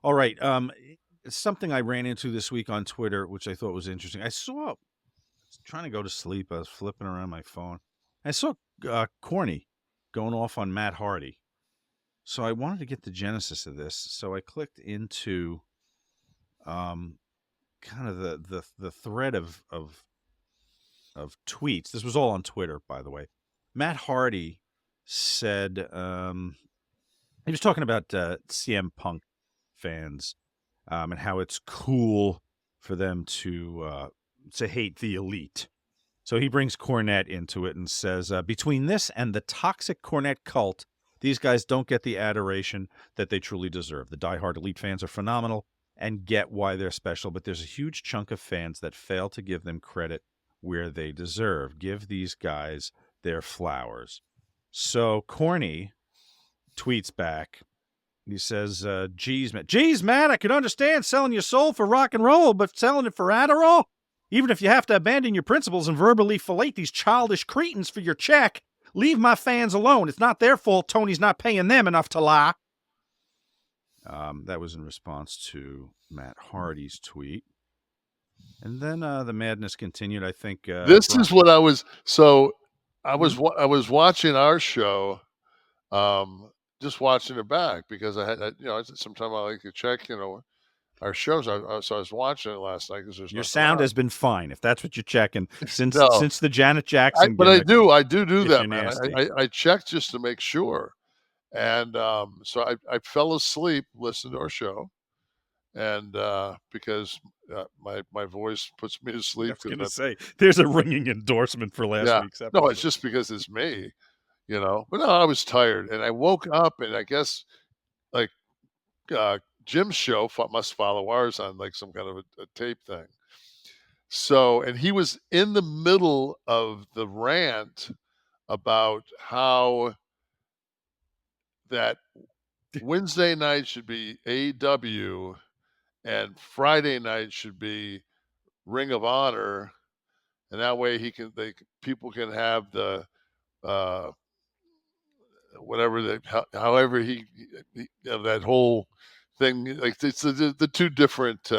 All right. Something I ran into this week on Twitter, which I thought was interesting. I was trying to go to sleep. I was flipping around my phone. I saw Corny going off on Matt Hardy. So I wanted to get the genesis of this. So I clicked into kind of the thread of tweets. This was all on Twitter, by the way. Matt Hardy said he was talking about CM Punk fans and how it's cool for them to hate the elite. So he brings Cornette into it and says, between this and the toxic Cornette cult, these guys don't get the adoration that they truly deserve. The diehard elite fans are phenomenal and get why they're special, but there's a huge chunk of fans that fail to give them credit where they deserve. Give these guys their flowers. So Corny tweets back. He says, geez, man, I can understand selling your soul for rock and roll, but selling it for Adderall? Even if you have to abandon your principles and verbally fillet these childish cretins for your check, leave my fans alone. It's not their fault Tony's not paying them enough to lie. That was in response to Matt Hardy's tweet. And then the madness continued, I think. This is what I was... So I was watching our show, just watching it back because I had, sometimes I like to check, our shows. So I was watching it last night because there's your sound has been fine, if that's what you're checking, since the Janet Jackson. But I do that, man. Nasty. I checked just to make sure, and so I fell asleep listening to our show, and because my voice puts me to sleep. I was going to say there's a ringing endorsement for last week's episode. No, it's just because it's me, But no, I was tired, and I woke up, and I guess like Jim's show must follow ours on like some kind of a tape thing. So, and he was in the middle of the rant about how that Wednesday night should be AEW and Friday night should be Ring of Honor, and that way people can have the however he that whole thing, like it's the two different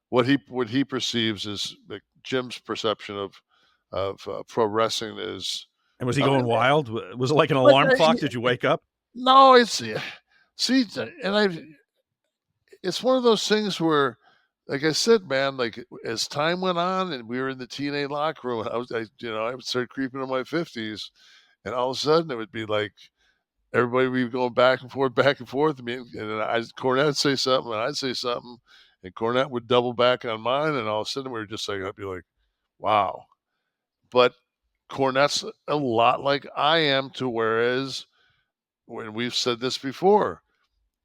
what he perceives as like Jim's perception of pro wrestling is. And was he going wild? Was it like an alarm clock? Did you wake up? No, it's it's one of those things where, like I said, man, like as time went on and we were in the TNA locker room, I would start creeping in my 50s, and all of a sudden it would be like everybody would be going back and forth. And Cornette would say something, and I'd say something, and Cornette would double back on mine, and all of a sudden we were just like, I'd be like, wow. But Cornette's a lot like I am, to whereas when we've said this before,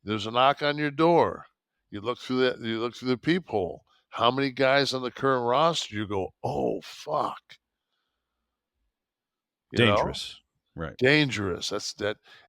there's a knock on your door. You look through the peephole. How many guys on the current roster you go, oh fuck. Dangerous. Right. Dangerous. That's that.